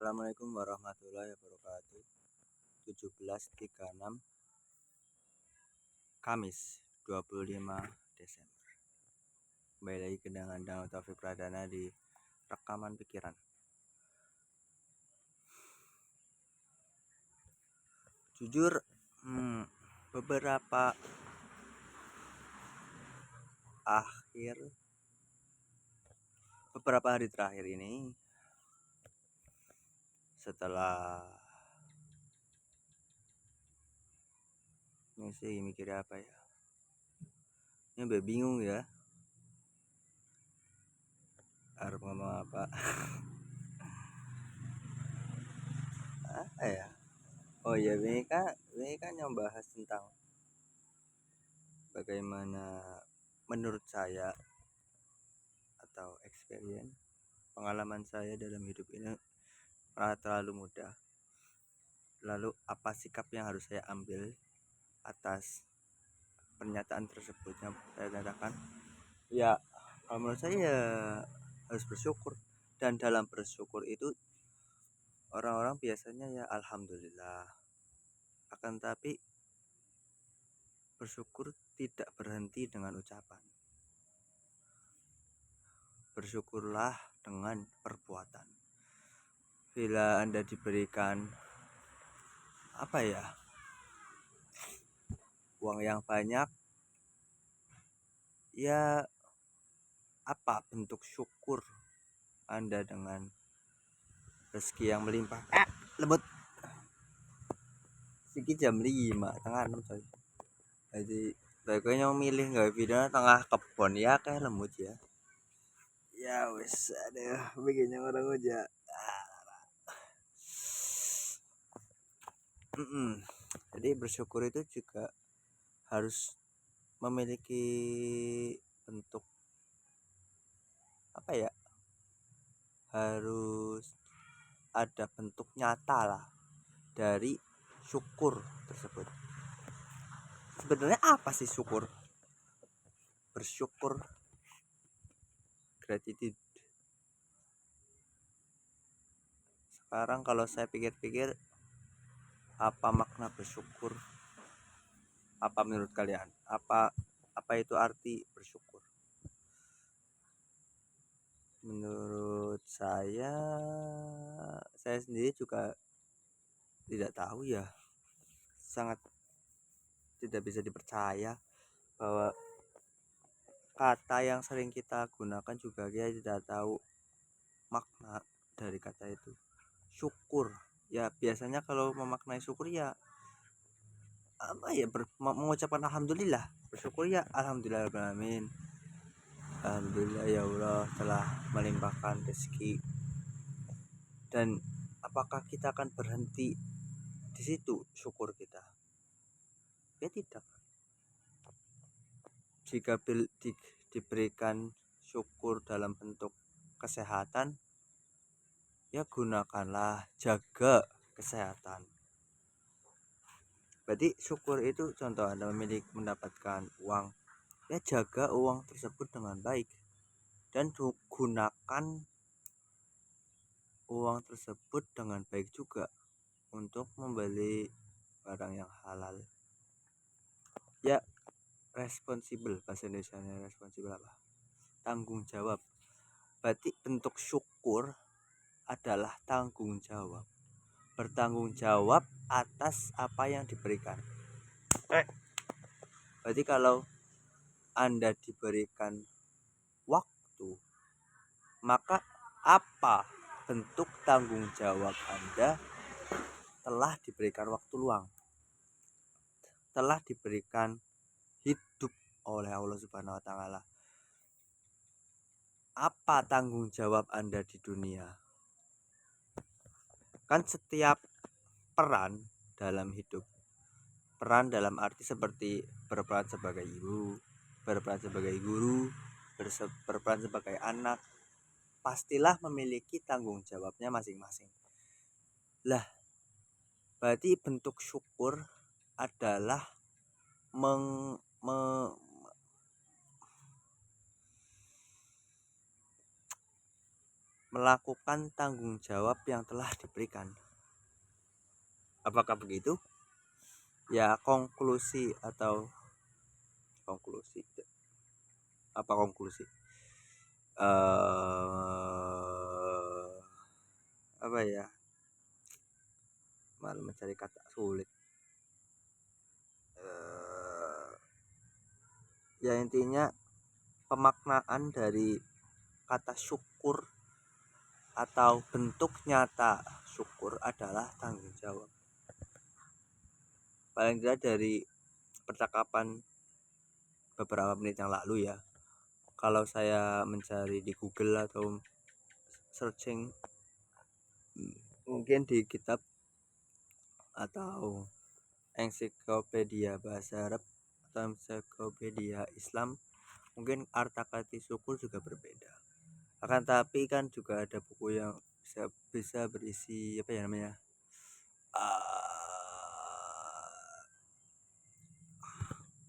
Assalamualaikum warahmatullahi wabarakatuh. 17.36 Kamis 25 Desember. Kembali lagi dengan Taufik Pradana di Rekaman Pikiran. Jujur, beberapa hari terakhir ini, setelah ini sih mikir apa ya? Ini bingung ya. Harus ngomong apa? Ya? Oh iya, ini kan yang bahas tentang bagaimana menurut saya atau experience pengalaman saya dalam hidup ini terlalu mudah. Lalu apa sikap yang harus saya ambil atas pernyataan tersebut yang saya katakan? Ya, kalau menurut saya ya harus bersyukur, dan dalam bersyukur itu orang-orang biasanya ya alhamdulillah. Akan tapi bersyukur tidak berhenti dengan ucapan. Bersyukurlah dengan perbuatan. Bila Anda diberikan uang yang banyak, ya apa bentuk syukur Anda dengan rezeki yang melimpah? Lebut sedikit jam 5 tengah 6 coy. Jadi kayaknya milih nggak video tengah kebon ya kayak lemut ya. Ya wes, aduh bikinnya orang aja. Jadi bersyukur itu juga harus memiliki bentuk harus ada bentuk nyata lah dari syukur tersebut. Sebenarnya apa sih syukur? Bersyukur, gratitude. Sekarang kalau saya pikir-pikir, apa makna bersyukur? Apa menurut kalian? Apa itu arti bersyukur? Menurut saya sendiri juga tidak tahu ya. Sangat tidak bisa dipercaya bahwa kata yang sering kita gunakan juga kita tidak tahu makna dari kata itu. Syukur ya, biasanya kalau memaknai syukur ya mengucapkan alhamdulillah. Bersyukur ya alhamdulillahirrahmanirrahim, alhamdulillah ya Allah telah melimpahkan rezeki. Dan apakah kita akan berhenti di situ syukur kita? Ya tidak. Jika diberikan syukur dalam bentuk kesehatan, ya gunakanlah, jaga kesehatan. Berarti syukur itu contoh Anda mendapatkan uang, ya jaga uang tersebut dengan baik dan gunakan uang tersebut dengan baik juga untuk membeli barang yang halal. Ya, responsible, bahasa Indonesianya responsible apa? Tanggung jawab. Berarti bentuk syukur adalah tanggung jawab. Bertanggung jawab atas apa yang diberikan. Berarti kalau Anda diberikan waktu, maka apa bentuk tanggung jawab Anda telah diberikan waktu luang, telah diberikan hidup oleh Allah Subhanahu wa taala. Apa tanggung jawab Anda di dunia? Kan setiap peran dalam hidup, peran dalam arti seperti berperan sebagai ibu, berperan sebagai guru, berperan sebagai anak, pastilah memiliki tanggung jawabnya masing-masing. Lah, berarti bentuk syukur adalah melakukan tanggung jawab yang telah diberikan. Apakah begitu? Ya, konklusi apa konklusi? Apa ya? Malah mencari kata sulit. Ya intinya pemaknaan dari kata syukur atau bentuk nyata syukur adalah tanggung jawab. Paling tidak dari percakapan beberapa menit yang lalu ya, kalau saya mencari di Google atau searching mungkin di kitab atau ensiklopedia bahasa Arab atau ensiklopedia Islam, mungkin arti kata syukur juga berbeda. Akan tapi kan juga ada buku yang bisa berisi apa ya namanya,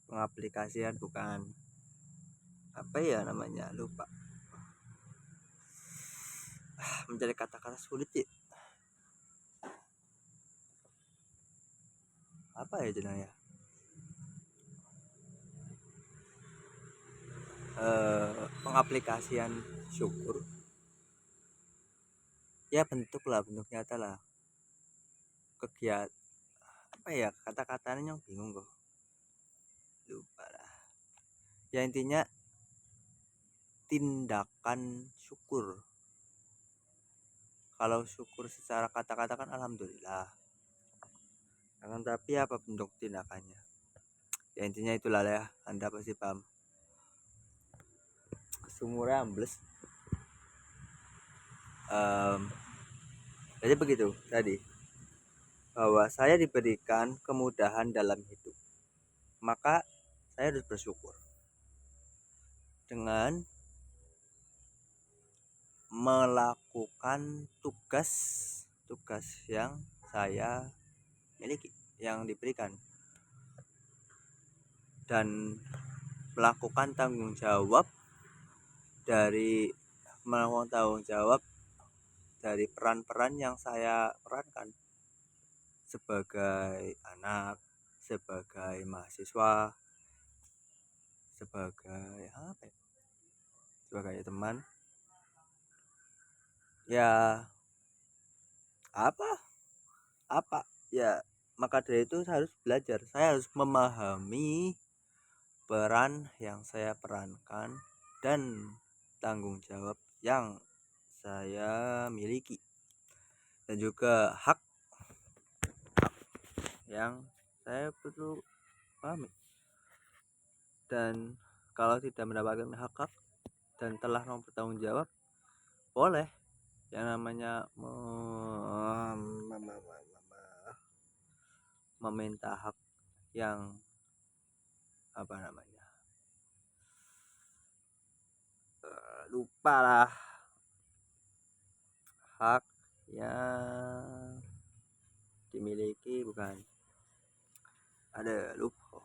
pengaplikasian, bukan apa ya namanya, lupa, mencari kata-kata sulit ya, apa ya jenanya, pengaplikasian syukur ya, bentuk nyata lah, kegiatan apa ya, kata-katanya yang bingung kok, lupa lah ya, intinya tindakan syukur. Kalau syukur secara kata-kata kan alhamdulillah, akan tapi apa bentuk tindakannya, ya intinya itulah ya, Anda pasti paham. Sumurnya ambles. Jadi begitu tadi, bahwa saya diberikan kemudahan dalam hidup, maka saya harus bersyukur dengan melakukan tugas yang saya miliki, yang diberikan, dan melakukan tanggung jawab dari peran-peran yang saya perankan sebagai anak, sebagai mahasiswa, sebagai apa ya, sebagai teman ya, apa ya, maka dari itu saya harus belajar, saya harus memahami peran yang saya perankan dan tanggung jawab yang saya miliki, dan juga hak yang saya perlu pahami. Dan kalau tidak mendapatkan hak dan telah bertanggung jawab, boleh yang namanya meminta hak yang apa namanya, lupa lah, hak yang dimiliki, bukan, ada lupa.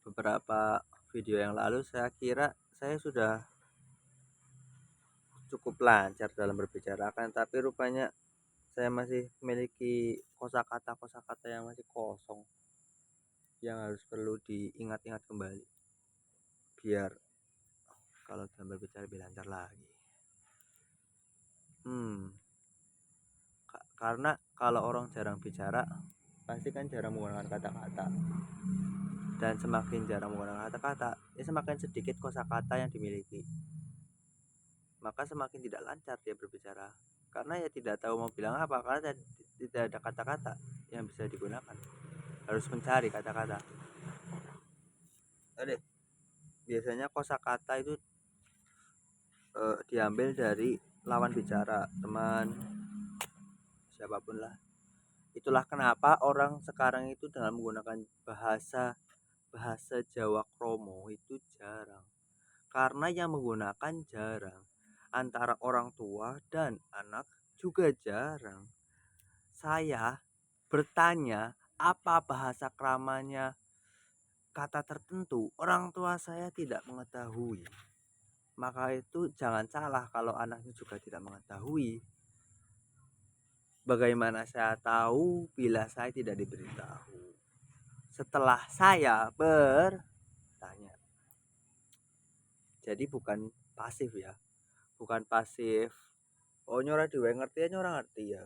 Beberapa video yang lalu saya kira saya sudah cukup lancar dalam berbicara, kan tapi rupanya saya masih memiliki kosakata yang masih kosong, yang harus perlu diingat-ingat kembali biar kalau dalam berbicara lebih lancar lagi. Karena kalau orang jarang bicara pasti kan jarang menggunakan kata-kata, dan semakin jarang menggunakan kata-kata ya semakin sedikit kosakata yang dimiliki, maka semakin tidak lancar dia berbicara, karena ya tidak tahu mau bilang apa, karena tidak ada kata-kata yang bisa digunakan, harus mencari kata-kata. Jadi biasanya kosakata itu diambil dari lawan bicara, teman, siapapun lah. Itulah kenapa orang sekarang itu dalam menggunakan bahasa Jawa kromo itu jarang, karena yang menggunakan jarang, antara orang tua dan anak juga jarang. Saya bertanya apa bahasa kramanya kata tertentu, orang tua saya tidak mengetahui. maka itu jangan salah kalau anaknya juga tidak mengetahui. Bagaimana saya tahu bila saya tidak diberitahu? Setelah saya bertanya. Jadi bukan pasif ya, bukan pasif. Oh nyora dhewe ngerti ya, nyora ngerti ya.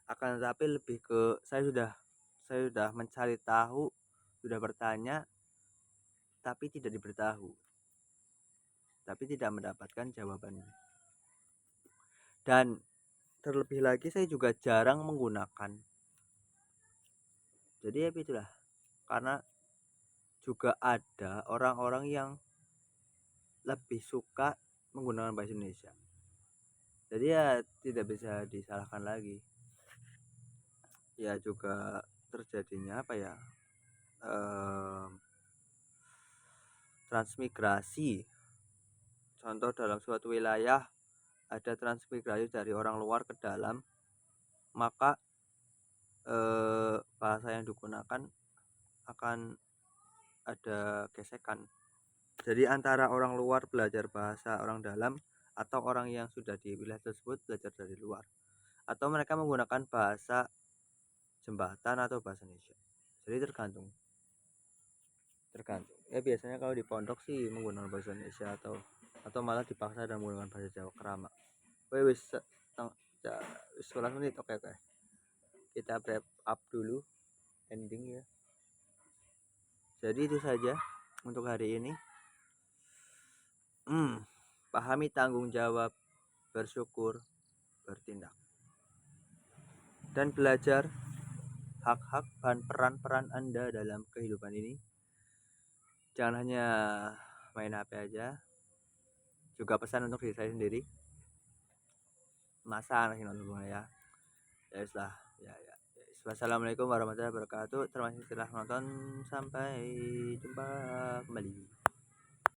Akan tetapi lebih ke saya sudah mencari tahu, sudah bertanya, tapi tidak diberitahu, tapi tidak mendapatkan jawabannya. Dan terlebih lagi saya juga jarang menggunakan. Jadi ya itulah, karena juga ada orang-orang yang lebih suka menggunakan bahasa Indonesia. Jadi ya tidak bisa disalahkan lagi. Ya juga terjadinya apa ya? Transmigrasi. Contoh dalam suatu wilayah ada transmigrasi dari orang luar ke dalam, maka bahasa yang digunakan akan ada gesekan. Jadi antara orang luar belajar bahasa orang dalam atau orang yang sudah di wilayah tersebut belajar dari luar, atau mereka menggunakan bahasa jembatan atau bahasa Indonesia. Jadi tergantung ya. Biasanya kalau di pondok sih menggunakan bahasa Indonesia atau malah dipaksa dan menggunakan bahasa Jawa kerama. Wis 11 menit. Oke. Kita wrap up dulu ending ya. Jadi itu saja untuk hari ini. Pahami tanggung jawab, bersyukur, bertindak, dan belajar hak-hak dan peran-peran Anda dalam kehidupan ini. Jangan hanya main HP aja. Juga pesan untuk diri saya sendiri. Masa anak nonton ya. Ya sudah. Ya. Wassalamualaikum warahmatullahi wabarakatuh. Terima kasih telah menonton. Sampai jumpa kembali.